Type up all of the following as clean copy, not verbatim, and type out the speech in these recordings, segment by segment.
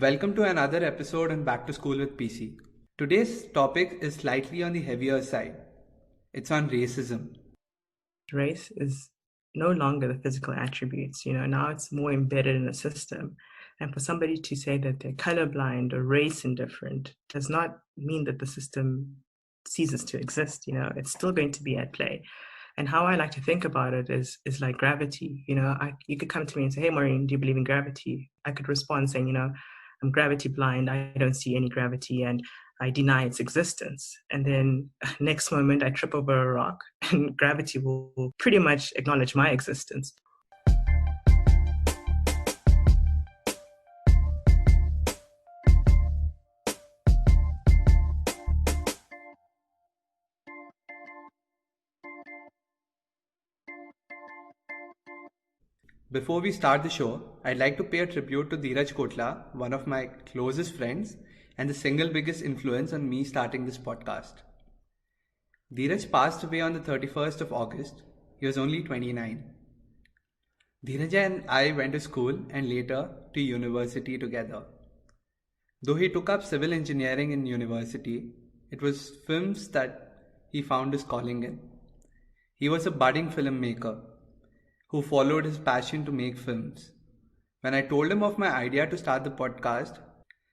Welcome to another episode on Back to School with PC. Today's topic is slightly on the heavier side. It's on racism. Race is no longer the physical attributes, now it's more embedded in the system. And for somebody to say that they're colorblind or race indifferent does not mean that the system ceases to exist, it's still going to be at play. And how I like to think about it is like gravity. You could come to me and say, "Hey, Maureen, do you believe in gravity?" I could respond saying, "I'm gravity blind. I don't see any gravity, and I deny its existence." And then next moment, I trip over a rock, and gravity will pretty much acknowledge my existence. Before we start the show, I'd like to pay a tribute to Dheeraj Kotla, one of my closest friends and the single biggest influence on me starting this podcast. Dheeraj passed away on the 31st of August. He was only 29. Dheeraj and I went to school and later to university together. Though he took up civil engineering in university, it was films that he found his calling in. He was a budding filmmaker who followed his passion to make films. When I told him of my idea to start the podcast,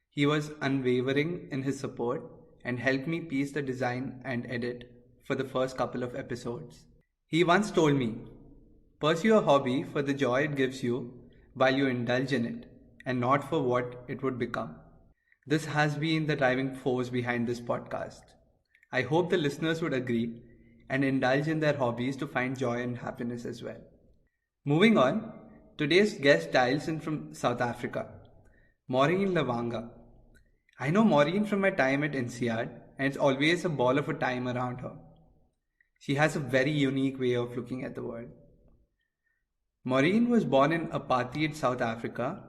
he was unwavering in his support and helped me piece the design and edit for the first couple of episodes. He once told me, "Pursue a hobby for the joy it gives you while you indulge in it, and not for what it would become." This has been the driving force behind this podcast. I hope the listeners would agree and indulge in their hobbies to find joy and happiness as well. Moving on, today's guest dials in from South Africa, Maureen Lwanga. I know Maureen from my time at INSEAD, and it's always a ball of a time around her. She has a very unique way of looking at the world. Maureen was born in Apartheid, South Africa,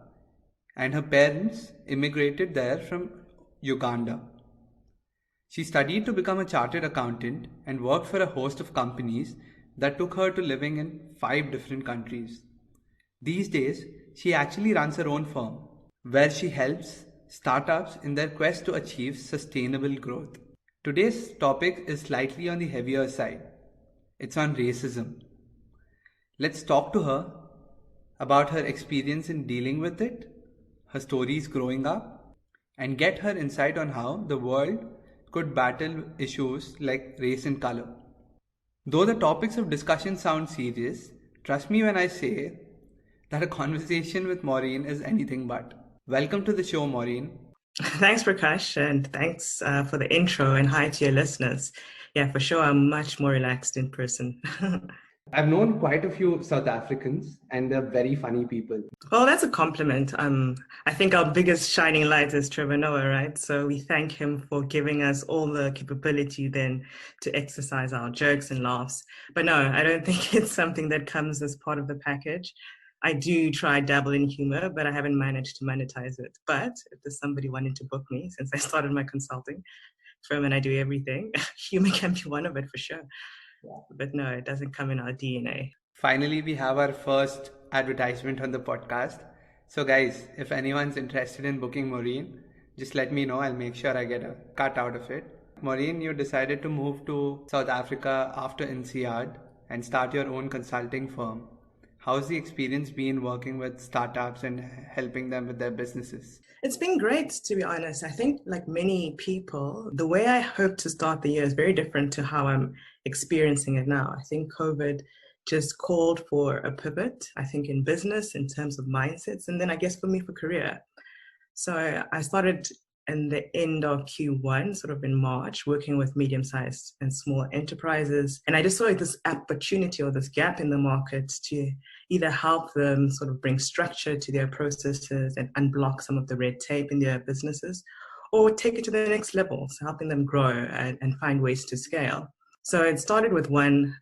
and her parents immigrated there from Uganda. She studied to become a chartered accountant and worked for a host of companies that took her to living in 5 different countries. These days, she actually runs her own firm, where she helps startups in their quest to achieve sustainable growth. Today's topic is slightly on the heavier side. It's on racism. Let's talk to her about her experience in dealing with it, her stories growing up, and get her insight on how the world could battle issues like race and color. Though the topics of discussion sound serious, trust me when I say that a conversation with Maureen is anything but. Welcome to the show, Maureen. Thanks, Prakash, and thanks for the intro, and hi to your listeners. Yeah, for sure, I'm much more relaxed in person. I've known quite a few South Africans, and they're very funny people. Well, that's a compliment. I think our biggest shining light is Trevor Noah, right? So we thank him for giving us all the capability then to exercise our jokes and laughs. But no, I don't think it's something that comes as part of the package. I do try dabble in humor, but I haven't managed to monetize it. But if there's somebody wanting to book me, since I started my consulting firm and I do everything, humor can be one of it for sure. Yeah. But no, it doesn't come in our DNA. Finally, we have our first advertisement on the podcast. So guys, if anyone's interested in booking Maureen, just let me know. I'll make sure I get a cut out of it. Maureen, you decided to move to South Africa after INSEAD and start your own consulting firm. How's the experience been working with startups and helping them with their businesses? It's been great, to be honest. I think, like many people, the way I hope to start the year is very different to how I'm experiencing it now. I think COVID just called for a pivot, I think, in business in terms of mindsets, and then I guess for me, for career. So I started in the end of Q1, sort of in March, working with medium-sized and small enterprises. And I just saw this opportunity or this gap in the market to either help them sort of bring structure to their processes and unblock some of the red tape in their businesses, or take it to the next level, so helping them grow and find ways to scale. So it started with one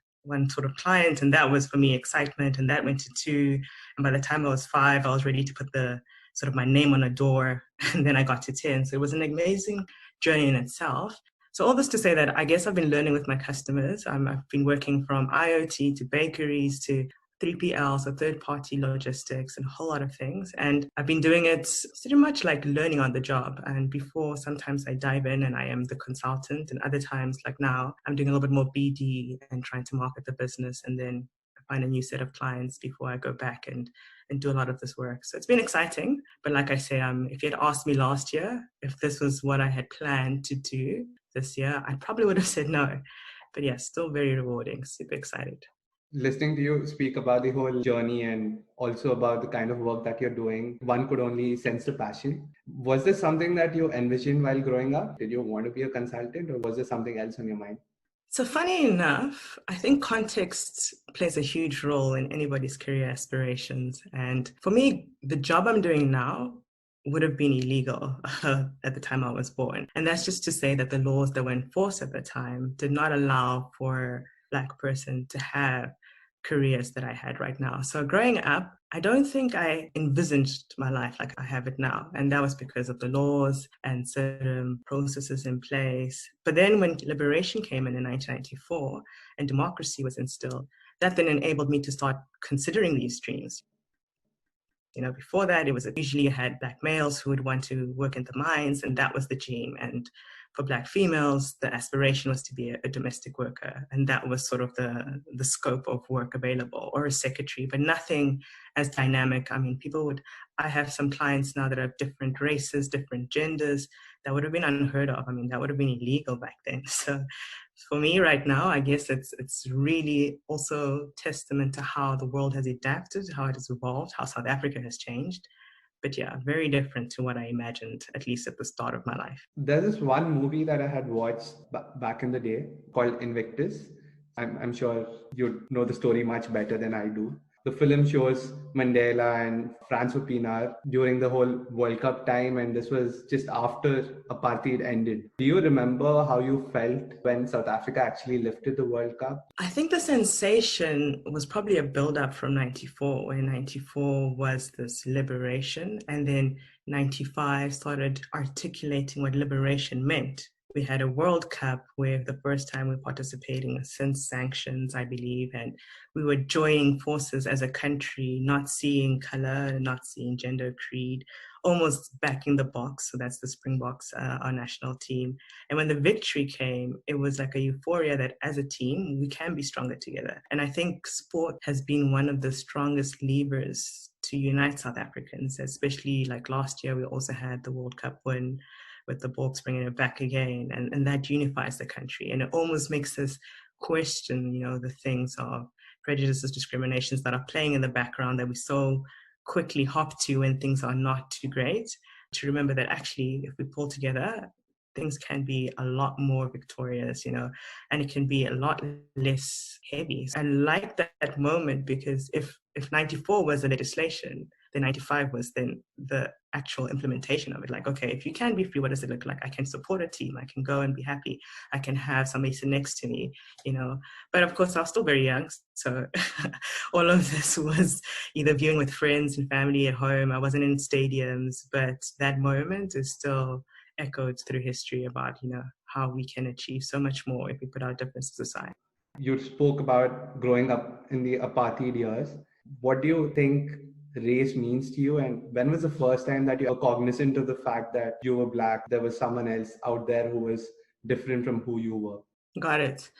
sort of client, and that was for me excitement, and that went to 2. And by the time I was 5, I was ready to put the sort of my name on a door, and then I got to 10. So it was an amazing journey in itself. So all this to say that I guess I've been learning with my customers. I've been working from IoT to bakeries to 3PL, so third-party logistics and a whole lot of things. And I've been doing it pretty much like learning on the job. And before, sometimes I dive in and I am the consultant, and other times, like now, I'm doing a little bit more BD and trying to market the business and then find a new set of clients before I go back and do a lot of this work. So it's been exciting. But like I say, if you had asked me last year if this was what I had planned to do this year, I probably would have said no. But yeah, still very rewarding, super excited. Listening to you speak about the whole journey and also about the kind of work that you're doing, one could only sense the passion. Was this something that you envisioned while growing up? Did you want to be a consultant, or was there something else on your mind? So funny enough, I think context plays a huge role in anybody's career aspirations. And for me, the job I'm doing now would have been illegal at the time I was born. And that's just to say that the laws that were in force at the time did not allow for a Black person to have careers that I had right now. So growing up, I don't think I envisaged my life like I have it now. And that was because of the laws and certain processes in place. But then when liberation came in 1994 and democracy was instilled, that then enabled me to start considering these dreams. You know, before that, it was usually you had Black males who would want to work in the mines, and that was the dream. And for Black females, the aspiration was to be a domestic worker, and that was sort of the scope of work available, or a secretary, but nothing as dynamic. I mean, I have some clients now that have different races, different genders. That would have been unheard of. I mean, that would have been illegal back then. So for me right now, I guess it's really also testament to how the world has adapted, how it has evolved, how South Africa has changed. But yeah, very different to what I imagined, at least at the start of my life. There's this one movie that I had watched back in the day called Invictus. I'm sure you know the story much better than I do. The film shows Mandela and Francois Pienaar during the whole World Cup time, and this was just after Apartheid ended. Do you remember how you felt when South Africa actually lifted the World Cup? I think the sensation was probably a build-up from 94, where 94 was this liberation, and then 95 started articulating what liberation meant. We had a World Cup where the first time we were participating since sanctions, I believe, and we were joining forces as a country, not seeing color, not seeing gender, creed, almost backing the Boks. So that's the Springboks, our national team. And when the victory came, it was like a euphoria that as a team, we can be stronger together. And I think sport has been one of the strongest levers to unite South Africans, especially like last year, we also had the World Cup win with the Boks bringing it back again. And that unifies the country. And it almost makes us question, you know, the things of prejudices, discriminations that are playing in the background that we so quickly hop to when things are not too great. To remember that actually, if we pull together, things can be a lot more victorious, you know, and it can be a lot less heavy. I like that moment because if 94 was the legislation, then 95 was then the actual implementation of it. Like, okay, if you can be free, what does it look like? I can support a team. I can go and be happy. I can have somebody sit next to me, you know. But of course, I was still very young. So all of this was either viewing with friends and family at home. I wasn't in stadiums, but that moment is still echoed through history about, you know, how we can achieve so much more if we put our differences aside. You spoke about growing up in the apartheid years. What do you think race means to you? And when was the first time that you were cognizant of the fact that you were Black, there was someone else out there who was different from who you were? Got it.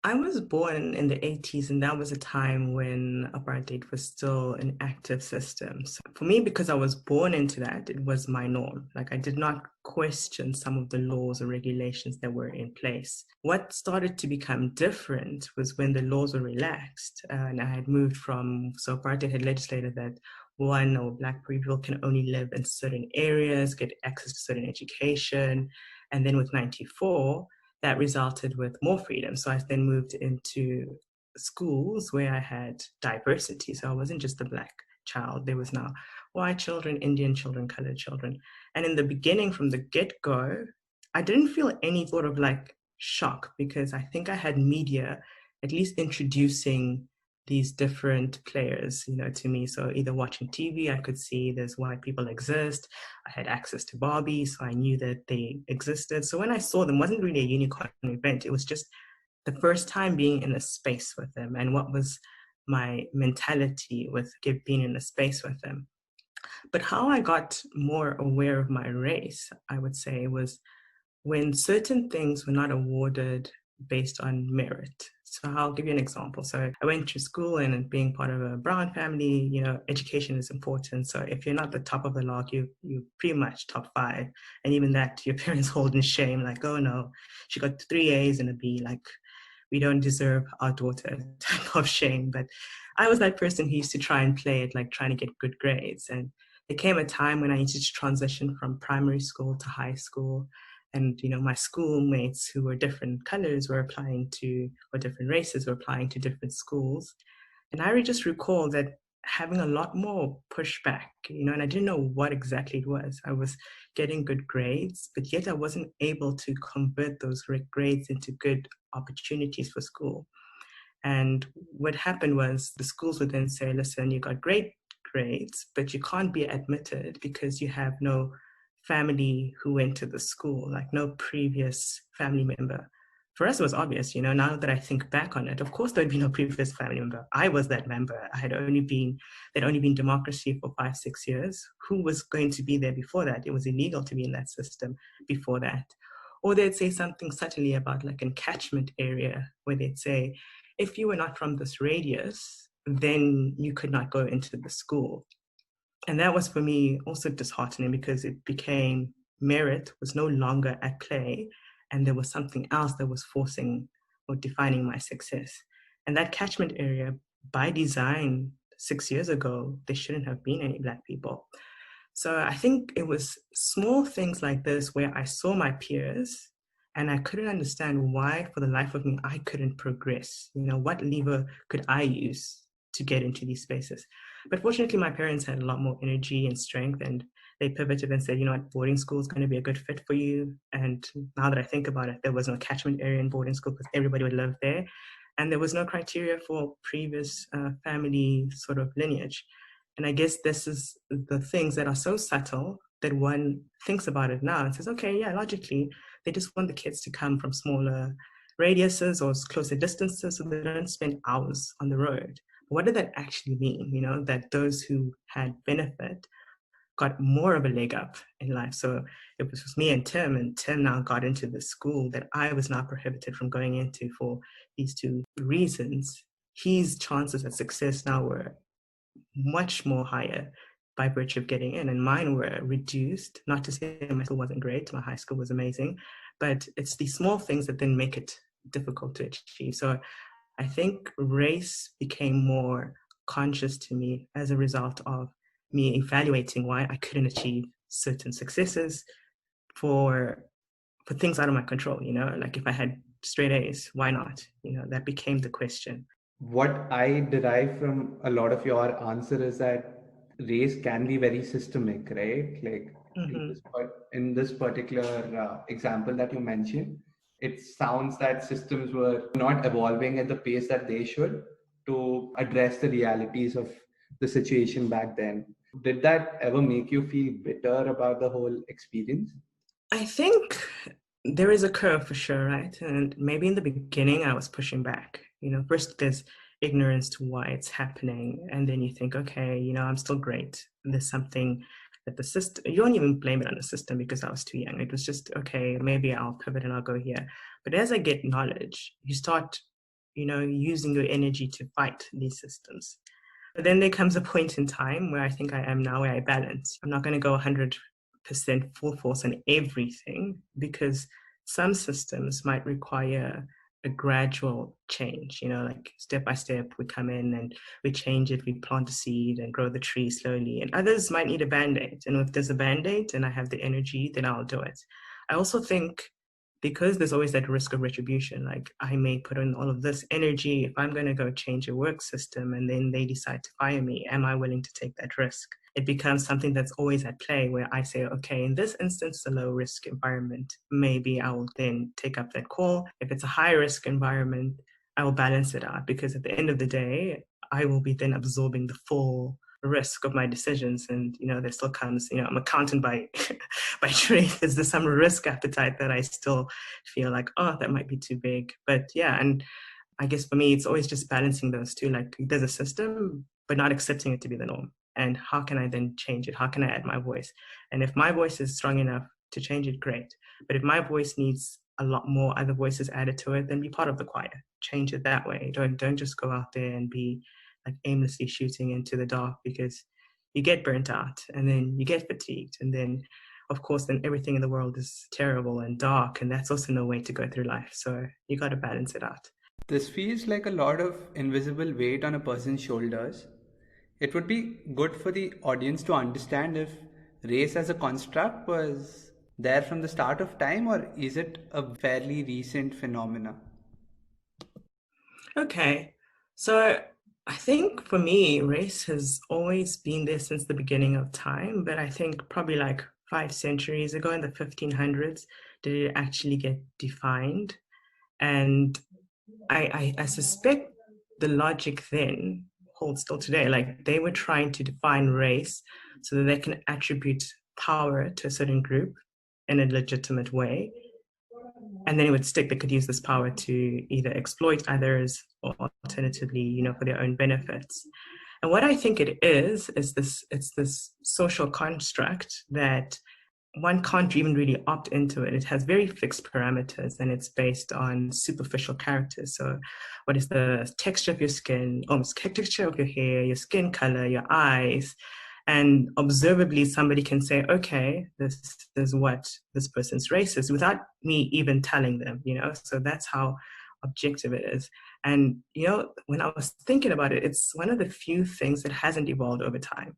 I was born in the 80s, and that was a time when apartheid was still an active system. So for me, because I was born into that, it was my norm. Like, I did not question some of the laws or regulations that were in place. What started to become different was when the laws were relaxed. And I had moved so apartheid had legislated that Black people can only live in certain areas, get access to certain education. And then with 94, that resulted with more freedom. So I then moved into schools where I had diversity. So I wasn't just a Black child. There was now white children, Indian children, colored children. And in the beginning, from the get-go, I didn't feel any sort of like shock because I think I had media at least introducing these different players, you know, to me. So either watching TV, I could see there's white people exist. I had access to Barbie, so I knew that they existed. So when I saw them, it wasn't really a unicorn event. It was just the first time being in a space with them. And what was my mentality with being in a space with them. But how I got more aware of my race, I would say, was when certain things were not awarded based on merit. So I'll give you an example. So I went to school, and being part of a Brown family, education is important. So if you're not the top of the log, you pretty much top five. And even that, your parents hold in shame, like, oh no, she got 3 A's and a B, like we don't deserve our daughter type of shame. But I was that person who used to try and play it, like trying to get good grades. And there came a time when I needed to transition from primary school to high school. And, my schoolmates who were different colors were applying to, or different races were applying to different schools. And I just recall that having a lot more pushback, and I didn't know what exactly it was. I was getting good grades, but yet I wasn't able to convert those grades into good opportunities for school. And what happened was the schools would then say, listen, you got great grades, but you can't be admitted because you have no family who went to the school, like no previous family member. For us, it was obvious, now that I think back on it, of course, there'd be no previous family member. I was that member. There'd only been democracy for 5-6 years. Who was going to be there before that? It was illegal to be in that system before that. Or they'd say something subtly about like a catchment area where they'd say, if you were not from this radius, then you could not go into the school. And that was for me also disheartening because it became merit was no longer at play, and there was something else that was forcing or defining my success. And that catchment area, by design, 6 years ago, there shouldn't have been any Black people. So I think it was small things like this where I saw my peers and I couldn't understand why, for the life of me, I couldn't progress. What lever could I use to get into these spaces? But fortunately, my parents had a lot more energy and strength, and they pivoted and said, what, boarding school is going to be a good fit for you. And now that I think about it, there was no catchment area in boarding school because everybody would live there. And there was no criteria for previous family sort of lineage. And I guess this is the things that are so subtle that one thinks about it now and says, okay, yeah, logically, they just want the kids to come from smaller radiuses or closer distances so they don't spend hours on the road. What did that actually mean? That those who had benefit got more of a leg up in life. So it was just me and Tim now got into the school that I was now prohibited from going into for these two reasons. His chances at success now were much more higher by virtue of getting in, and mine were reduced. Not to say my school wasn't great, my high school was amazing, but it's these small things that then make it difficult to achieve. So I think race became more conscious to me as a result of me evaluating why I couldn't achieve certain successes for things out of my control, like if I had straight A's, why not? That became the question. What I derive from a lot of your answer is that race can be very systemic, right? Like in this particular example that you mentioned, it sounds that systems were not evolving at the pace that they should to address the realities of the situation back then. Did that ever make you feel bitter about the whole experience? I think there is a curve for sure, right? And maybe in the beginning I was pushing back. First there's ignorance to why it's happening. And then you think, okay, I'm still great. And there's something that the system, you don't even blame it on the system because I was too young. It was just, okay, maybe I'll pivot and I'll go here. But as I get knowledge, you start, using your energy to fight these systems. But then there comes a point in time where I think I am now, where I balance. I'm not going to go 100% full force on everything because some systems might require a gradual change, like step by step we come in and we change it, we plant a seed and grow the tree slowly, and others might need a band-aid, and if there's a band-aid and I have the energy, then I'll do it. I also think because there's always that risk of retribution, like I may put in all of this energy, if I'm going to go change a work system and then they decide to fire me, am I willing to take that risk? It becomes something that's always at play where I say, okay, in this instance, it's a low risk environment. Maybe I will then take up that call. If it's a high risk environment, I will balance it out because at the end of the day, I will be then absorbing the full risk of my decisions. And, there still comes, I'm accountant by, by trade. There's some risk appetite that I still feel like, oh, that might be too big. But yeah, and I guess for me, it's always just balancing those two. Like there's a system, but not accepting it to be the norm. And how can I then change it? How can I add my voice? And if my voice is strong enough to change it, great. But if my voice needs a lot more other voices added to it, then be part of the choir. Change it that way. Don't just go out there and be like aimlessly shooting into the dark, because you get burnt out and then you get fatigued, and then of course then everything in the world is terrible and dark, and that's also no way to go through life. So you got to balance it out. This feels like a lot of invisible weight on a person's shoulders. It would be good for the audience to understand if race as a construct was there from the start of time, or is it a fairly recent phenomena? Okay, so I think for me, race has always been there since the beginning of time, but I think probably like 5 centuries ago in the 1500s, did it actually get defined? And I suspect the logic then holds still today. Like they were trying to define race so that they can attribute power to a certain group in a legitimate way, and then it would stick. They could use this power to either exploit others or alternatively, for their own benefits. And what I think it is this, it's this social construct that one can't even really opt into it. It has very fixed parameters and it's based on superficial characters. So what is the texture of your skin, almost texture of your hair, your skin color, your eyes, and observably somebody can say, okay, this is what this person's race is without me even telling them, so that's how objective it is. And when I was thinking about it, it's one of the few things that hasn't evolved over time.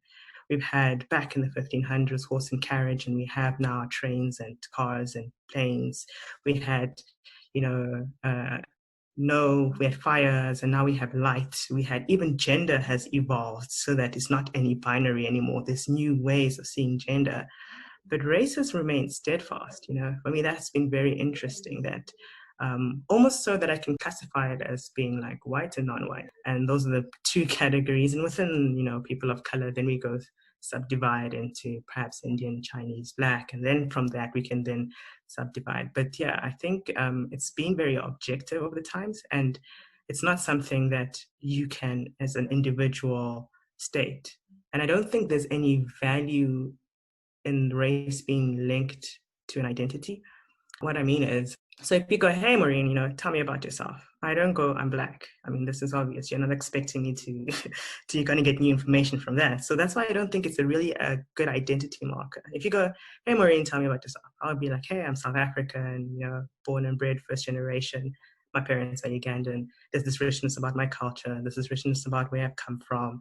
We've had back in the 1500s horse and carriage, and we have now trains and cars and planes. We had no, we had fires, and now we have light. We had even gender has evolved so that it's not any binary anymore. There's new ways of seeing gender, but race has remained steadfast. For me, that's been very interesting. That almost so that I can classify it as being like white and non-white, and those are the two categories. And within people of color, then we go subdivide into perhaps Indian, Chinese, Black, and then from that we can then subdivide. But yeah, I think it's been very objective over the times, and it's not something that you can, as an individual, state. And I don't think there's any value in race being linked to an identity. What I mean is, so if you go, hey, Maureen, tell me about yourself. I don't go, I'm Black. I mean, this is obvious. You're not expecting me to, you're going to get new information from that. So that's why I don't think it's a good identity marker. If you go, hey, Maureen, tell me about yourself. I'll be like, hey, I'm South African, born and bred, first generation. My parents are Ugandan. There's this richness about my culture. There's this richness about where I've come from.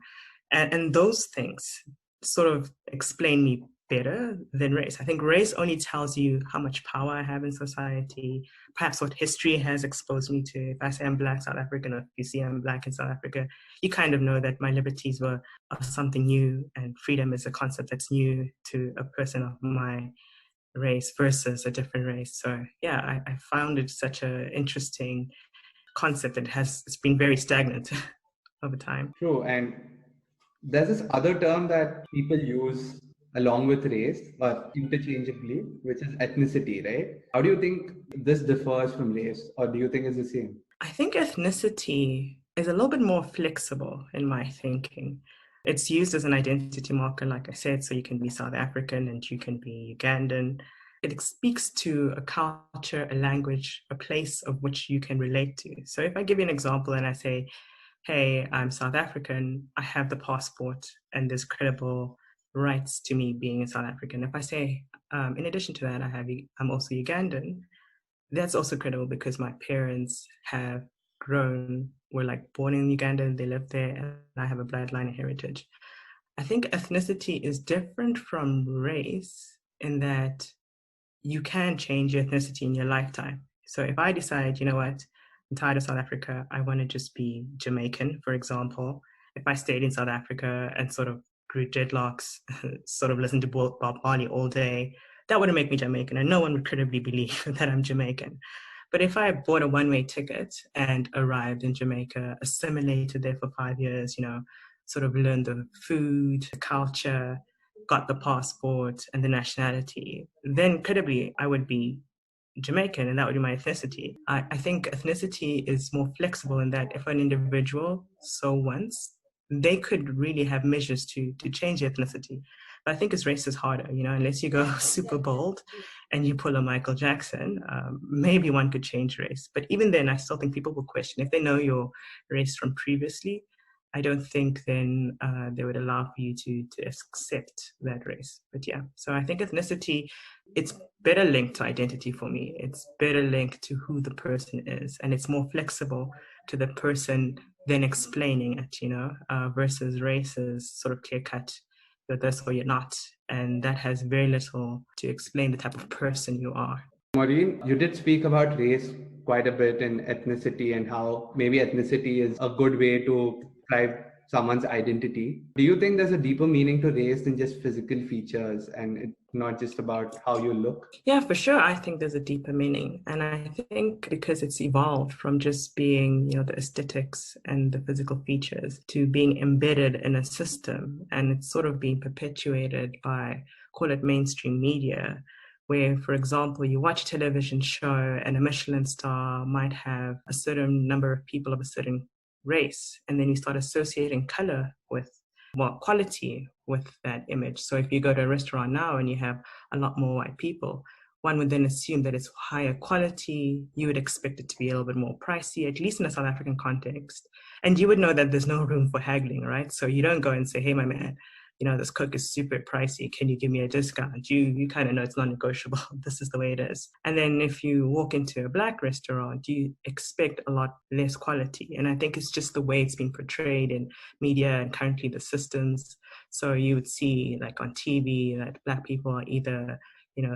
And those things sort of explain me better than race. I think race only tells you how much power I have in society, perhaps what history has exposed me to. If I say I'm Black South African, or if you see I'm Black in South Africa, you kind of know that my liberties are something new, and freedom is a concept that's new to a person of my race versus a different race. So yeah, I found it such an interesting concept that it's been very stagnant over time. True, and there's this other term that people use along with race or interchangeably, which is ethnicity, right? How do you think this differs from race, or do you think it's the same? I think ethnicity is a little bit more flexible in my thinking. It's used as an identity marker, like I said, so you can be South African and you can be Ugandan. It speaks to a culture, a language, a place of which you can relate to. So if I give you an example and I say, hey, I'm South African, I have the passport, and there's credible rights to me being a South African. If I say, in addition to that, I'm also Ugandan, that's also credible because my parents were like born in Uganda and they live there, and I have a bloodline and heritage. I think ethnicity is different from race in that you can change your ethnicity in your lifetime. So if I decide, you know what, I'm tired of South Africa, I want to just be Jamaican, for example. If I stayed in South Africa and sort of grew dreadlocks, sort of listened to Bob Marley all day, that wouldn't make me Jamaican, and no one would credibly believe that I'm Jamaican. But if I bought a one-way ticket and arrived in Jamaica, assimilated there for 5 years, sort of learned the food, the culture, got the passport and the nationality, then credibly I would be Jamaican, and that would be my ethnicity. I think ethnicity is more flexible in that if an individual so wants, they could really have measures to change their ethnicity. But I think as race is harder, unless you go super bold and you pull a Michael Jackson, maybe one could change race. But even then, I still think people will question. If they know your race from previously, I don't think then they would allow for you to accept that race. But yeah, so I think ethnicity, it's better linked to identity for me. It's better linked to who the person is, and it's more flexible to the person than explaining it, versus race is sort of clear cut. You're this or you're not. And that has very little to explain the type of person you are. Maureen, you did speak about race quite a bit and ethnicity and how maybe ethnicity is a good way to describe someone's identity. Do you think there's a deeper meaning to race than just physical features and it's not just about how you look? Yeah, for sure. I think there's a deeper meaning. And I think because it's evolved from just being, the aesthetics and the physical features to being embedded in a system, and it's sort of being perpetuated by, call it mainstream media, where, for example, you watch a television show and a Michelin star might have a certain number of people of a certain race, and then you start associating color with quality with that image. So if you go to a restaurant now and you have a lot more white people, one would then assume that it's higher quality. You would expect it to be a little bit more pricey, at least in a South African context. And you would know that there's no room for haggling, right? So you don't go and say, hey, my man, this Coke is super pricey. Can you give me a discount? You kind of know it's non-negotiable. This is the way it is. And then if you walk into a Black restaurant, you expect a lot less quality. And I think it's just the way it's being portrayed in media and currently the systems. So you would see like on TV that Black people are either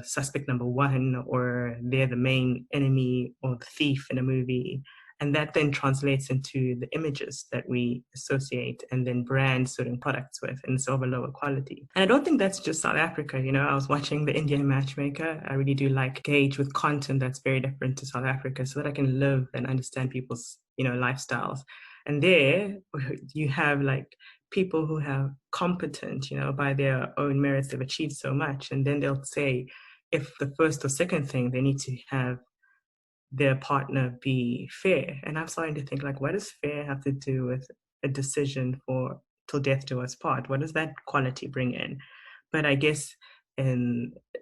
suspect number one, or they're the main enemy or the thief in a movie. And that then translates into the images that we associate and then brand certain products with, and it's of a lower quality. And I don't think that's just South Africa. I was watching the Indian Matchmaker. I really do like engage with content that's very different to South Africa so that I can live and understand people's, lifestyles. And there you have like people who have competent, by their own merits, they've achieved so much. And then they'll say, if the first or second thing, they need to have their partner be fair. And I'm starting to think, like, what does fair have to do with a decision for till death do us part? What does that quality bring in? But I guess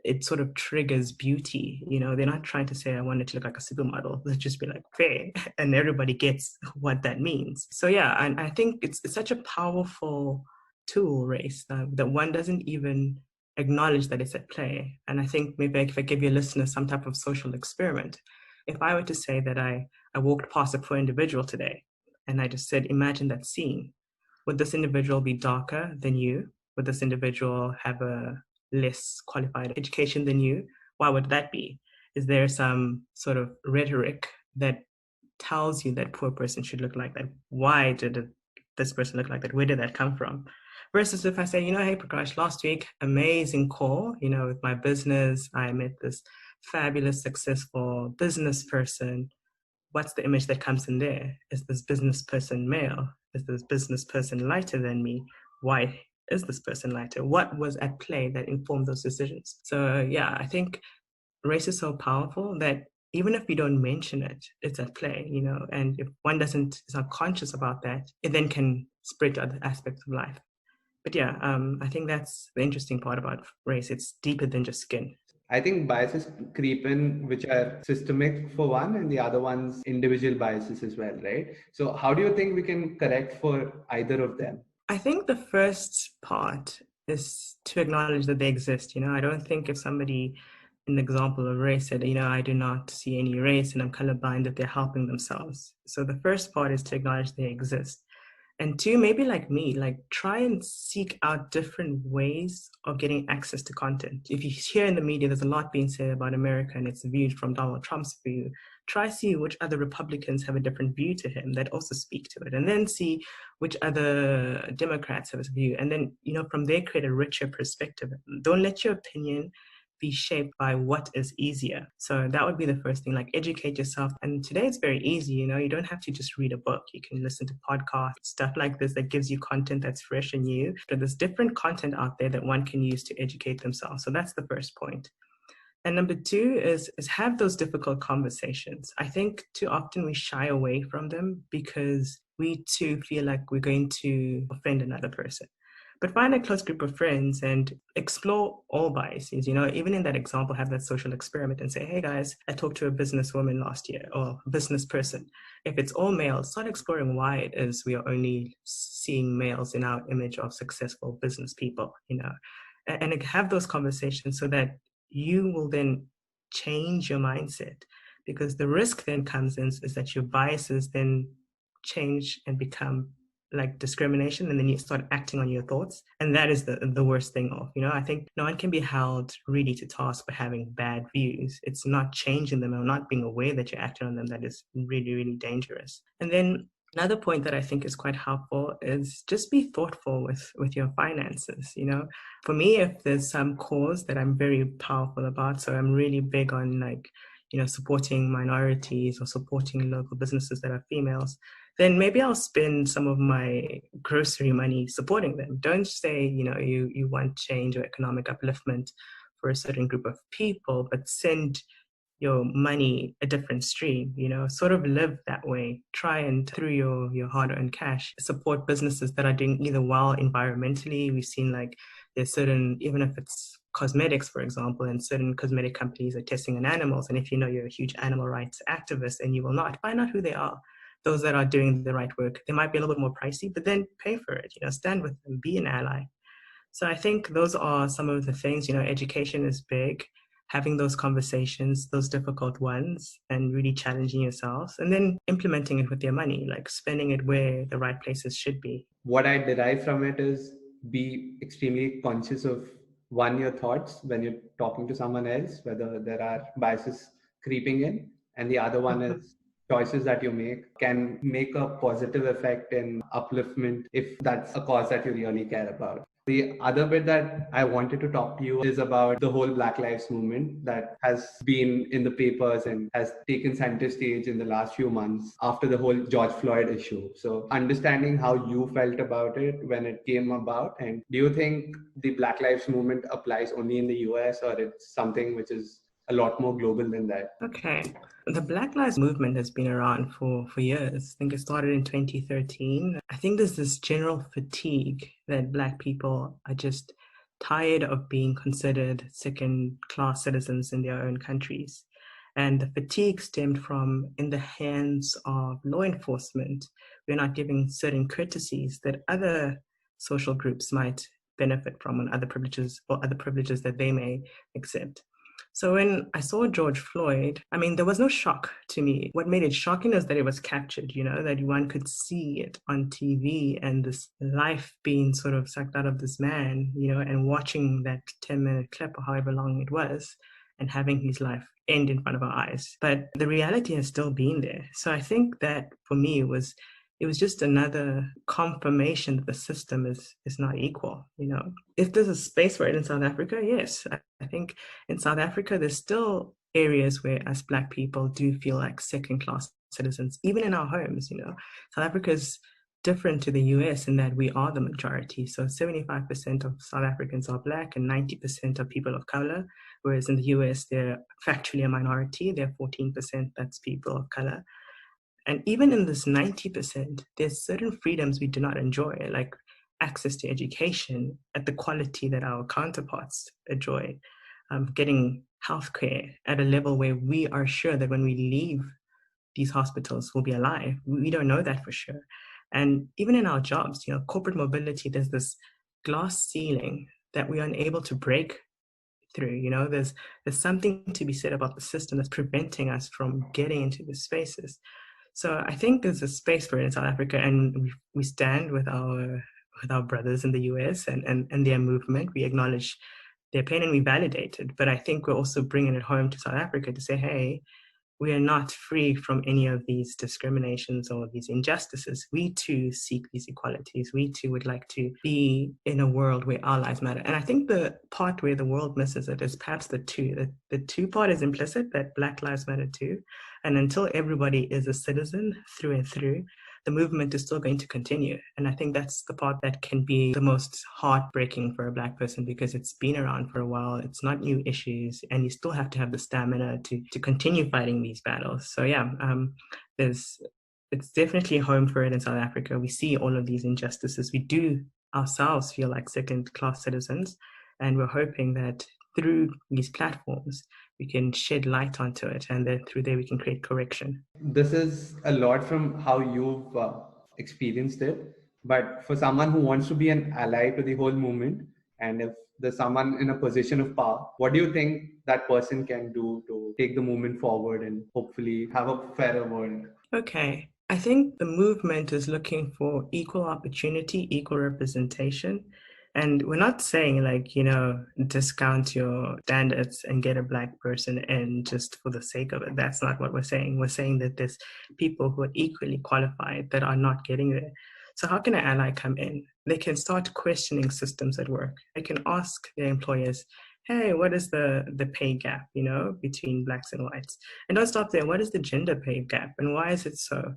it sort of triggers beauty. They're not trying to say, I wanted to look like a supermodel. They'll just be like, fair. And everybody gets what that means. So yeah, and I think it's such a powerful tool, race, that one doesn't even acknowledge that it's at play. And I think maybe if I give your listeners some type of social experiment, if I were to say that I walked past a poor individual today and I just said, imagine that scene, would this individual be darker than you? Would this individual have a less qualified education than you? Why would that be? Is there some sort of rhetoric that tells you that poor person should look like that? Why did this person look like that? Where did that come from? Versus if I say, hey, Prakash, last week, amazing call, with my business, I met this fabulous, successful business person. What's the image that comes in there? Is this business person male? Is this business person lighter than me? Why is this person lighter? What was at play that informed those decisions? So yeah, I think race is so powerful that even if we don't mention it, it's at play, and if one is not conscious about that, it then can spread to other aspects of life. But yeah, I think that's the interesting part about race. It's deeper than just skin. I think biases creep in, which are systemic for one, and the other one's individual biases as well, right? So, how do you think we can correct for either of them? I think the first part is to acknowledge that they exist. I don't think if somebody, in the example of race, said, I do not see any race and I'm colorblind, that they're helping themselves. So the first part is to acknowledge they exist. And two, maybe like me, like try and seek out different ways of getting access to content. If you hear in the media, there's a lot being said about America and it's viewed from Donald Trump's view. Try see which other Republicans have a different view to him that also speak to it. And then see which other Democrats have a view. And then, from there, create a richer perspective. Don't let your opinion be shaped by what is easier. So that would be the first thing, like educate yourself. And today it's very easy, you don't have to just read a book. You can listen to podcasts, stuff like this that gives you content that's fresh and new. So there's different content out there that one can use to educate themselves. So that's the first point. And number two is have those difficult conversations. I think too often we shy away from them because we too feel like we're going to offend another person. But find a close group of friends and explore all biases. Even in that example, have that social experiment and say, hey guys, I talked to a businesswoman last year or a business person. If it's all males, start exploring why it is we are only seeing males in our image of successful business people, and have those conversations so that you will then change your mindset, because the risk then comes in is that your biases then change and become like discrimination, and then you start acting on your thoughts, and that is the worst thing of. I think no one can be held really to task for having bad views. It's not changing them or not being aware that you're acting on them that is really, really dangerous. And then another point that I think is quite helpful is just be thoughtful with your finances. For me, if there's some cause that I'm very powerful about, so I'm really big on supporting minorities or supporting local businesses that are females, then maybe I'll spend some of my grocery money supporting them. Don't say, you want change or economic upliftment for a certain group of people, but send your money a different stream, sort of live that way. Try and through your hard-earned cash, support businesses that are doing either well environmentally. We've seen like there's certain, even if it's cosmetics, for example, and certain cosmetic companies are testing on animals. And if you're a huge animal rights activist, and you will not, find out who they are. Those that are doing the right work. They might be a little bit more pricey, but then pay for it, stand with them, be an ally. So I think those are some of the things. Education is big. Having those conversations, those difficult ones, and really challenging yourselves, and then implementing it with your money, like spending it where the right places should be. What I derive from it is be extremely conscious of your thoughts when you're talking to someone else, whether there are biases creeping in, and the other one is choices that you make can make a positive effect in upliftment if that's a cause that you really care about. The other bit that I wanted to talk to you is about the whole Black Lives Movement that has been in the papers and has taken center stage in the last few months after the whole George Floyd issue. So understanding how you felt about it when it came about, and do you think the Black Lives Movement applies only in the US, or it's something which is a lot more global than that? Okay. The Black Lives Movement has been around for years. I think it started in 2013. I think there's this general fatigue that Black people are just tired of being considered second-class citizens in their own countries. And the fatigue stemmed from, in the hands of law enforcement, we're not giving certain courtesies that other social groups might benefit from, and other privileges that they may accept. So when I saw George Floyd, there was no shock to me. What made it shocking is that it was captured, that one could see it on TV, and this life being sort of sucked out of this man, and watching that 10-minute clip or however long it was, and having his life end in front of our eyes. But the reality has still been there. So I think that for me, it was just another confirmation that the system is not equal. If there's a space for it in South Africa, yes. I think in South Africa, there's still areas where us Black people do feel like second-class citizens, even in our homes. South Africa is different to the US in that we are the majority. So 75% of South Africans are Black and 90% are people of color, whereas in the US, they're factually a minority. They're 14% that's people of color. And even in this 90%, there's certain freedoms we do not enjoy, like access to education at the quality that our counterparts enjoy, getting healthcare at a level where we are sure that when we leave these hospitals, we'll be alive. We don't know that for sure. And even in our jobs, corporate mobility, there's this glass ceiling that we are unable to break through. There's something to be said about the system that's preventing us from getting into the spaces. So I think there's a space for it in South Africa, and we stand with our brothers in the US and their movement. We acknowledge their pain and we validate it. But I think we're also bringing it home to South Africa to say, hey, we are not free from any of these discriminations or these injustices. We too seek these equalities. We too would like to be in a world where our lives matter. And I think the part where the world misses it is perhaps the two. The two part is implicit, that Black lives matter too. And until everybody is a citizen through and through, the movement is still going to continue. And I think that's the part that can be the most heartbreaking for a Black person, because it's been around for a while. It's not new issues, and you still have to have the stamina to continue fighting these battles. So yeah, it's definitely home for it in South Africa. We see all of these injustices. We do ourselves feel like second-class citizens, and we're hoping that through these platforms, we can shed light onto it, and then through there we can create correction. This is a lot from how you've experienced it. But for someone who wants to be an ally to the whole movement, and if there's someone in a position of power, what do you think that person can do to take the movement forward and hopefully have a fairer world? Okay. I think the movement is looking for equal opportunity, equal representation. And we're not saying discount your standards and get a Black person in just for the sake of it. That's not what we're saying. We're saying that there's people who are equally qualified that are not getting there. So how can an ally come in? They can start questioning systems at work. They can ask their employers, hey, what is the pay gap, between Blacks and whites? And don't stop there. What is the gender pay gap and why is it so?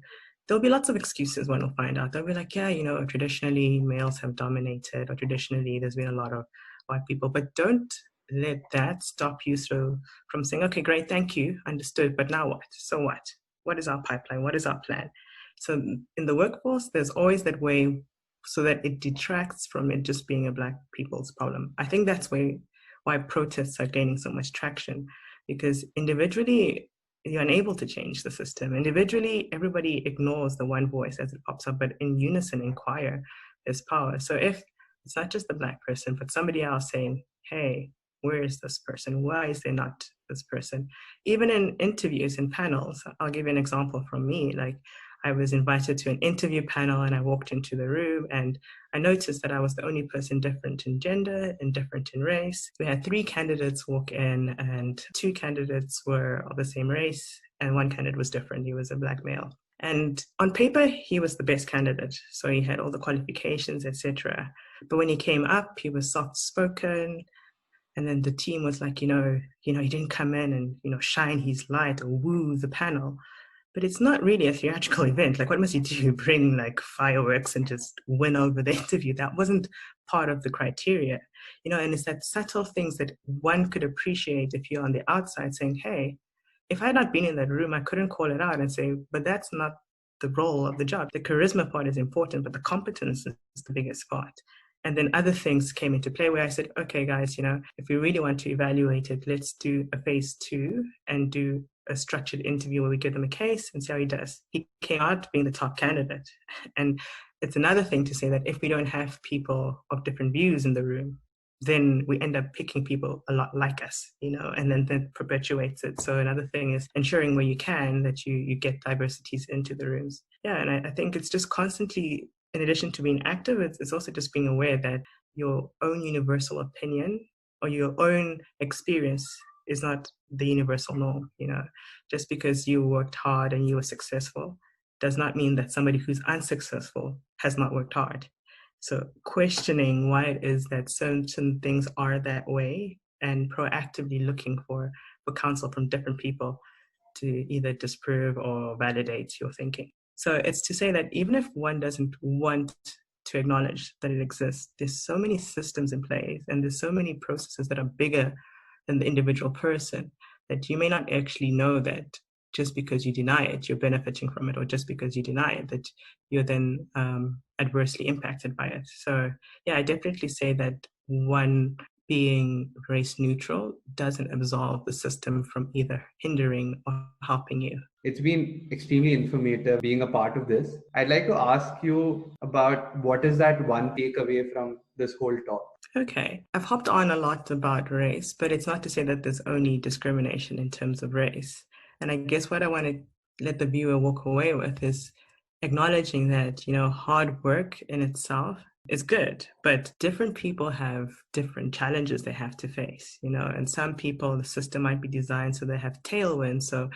There'll be lots of excuses one will find out. They'll be like, yeah, traditionally males have dominated, or traditionally there's been a lot of white people. But don't let that stop you from saying, okay, great, thank you, understood, but now what? So what? What is our pipeline? What is our plan? So in the workforce, there's always that way so that it detracts from it just being a Black people's problem. I think that's why protests are gaining so much traction, because individually, you're unable to change the system. Individually, everybody ignores the one voice as it pops up, but in unison, in choir, there's power. So if it's not just the Black person, but somebody else saying, hey, where is this person? Why is there not this person? Even in interviews and panels, I'll give you an example from me. Like, I was invited to an interview panel and I walked into the room and I noticed that I was the only person different in gender and different in race. We had 3 candidates walk in and 2 candidates were of the same race and 1 candidate was different. He was a Black male. And on paper, he was the best candidate. So he had all the qualifications, etc. But when he came up, he was soft-spoken. And then the team was like, he didn't come in and, shine his light or woo the panel. But it's not really a theatrical event. Like, what must you do? Bring like fireworks and just win over the interview? That wasn't part of the criteria, and it's that subtle things that one could appreciate if you're on the outside saying, hey, if I had not been in that room, I couldn't call it out and say, but that's not the role of the job. The charisma part is important, but the competence is the biggest part. And then other things came into play where I said, okay, guys, if we really want to evaluate it, let's do a phase 2 and do a structured interview where we give them a case and see how he does. He came out being the top candidate. And it's another thing to say that if we don't have people of different views in the room, then we end up picking people a lot like us, and then that perpetuates it. So another thing is ensuring where you can that you get diversities into the rooms. Yeah, and I think it's just constantly, in addition to being active, it's also just being aware that your own universal opinion or your own experience is not the universal norm. Just because you worked hard and you were successful does not mean that somebody who's unsuccessful has not worked hard. So questioning why it is that certain things are that way and proactively looking for counsel from different people to either disprove or validate your thinking. So it's to say that even if one doesn't want to acknowledge that it exists, there's so many systems in place and there's so many processes that are bigger than the individual person that you may not actually know that just because you deny it, you're benefiting from it, or just because you deny it, that you're then adversely impacted by it. So yeah, I definitely say that one being race neutral doesn't absolve the system from either hindering or helping you. It's been extremely informative being a part of this. I'd like to ask you about what is that one takeaway from this whole talk? Okay, I've hopped on a lot about race, but it's not to say that there's only discrimination in terms of race. And I guess what I want to let the viewer walk away with is acknowledging that, hard work in itself is good, but different people have different challenges they have to face, and some people, the system might be designed so they have tailwind, so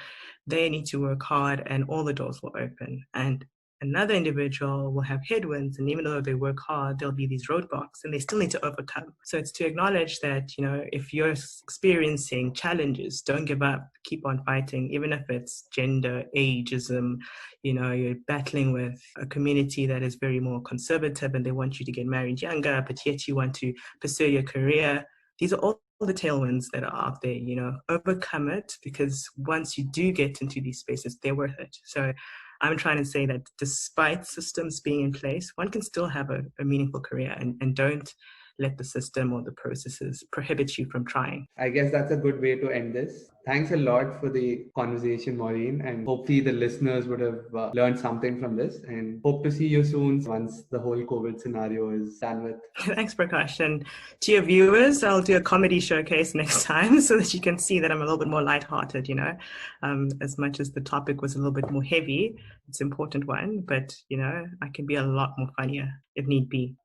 they need to work hard and all the doors will open. And another individual will have headwinds, and even though they work hard, there'll be these roadblocks and they still need to overcome. So it's to acknowledge that, you know, if you're experiencing challenges, don't give up, keep on fighting, even if it's gender, ageism, you know, you're battling with a community that is very more conservative and they want you to get married younger, but yet you want to pursue your career. These are all the tailwinds that are out there, you know, overcome it, because once you do get into these spaces, they're worth it. So I'm trying to say that despite systems being in place, one can still have a meaningful career, and don't let the system or the processes prohibit you from trying. I guess that's a good way to end this. Thanks a lot for the conversation, Maureen, and hopefully the listeners would have learned something from this, and hope to see you soon once the whole COVID scenario is done with. Thanks, Prakash. And to your viewers, I'll do a comedy showcase next time so that you can see that I'm a little bit more lighthearted, you know, as much as the topic was a little bit more heavy. It's an important one, but, you know, I can be a lot more funnier if need be.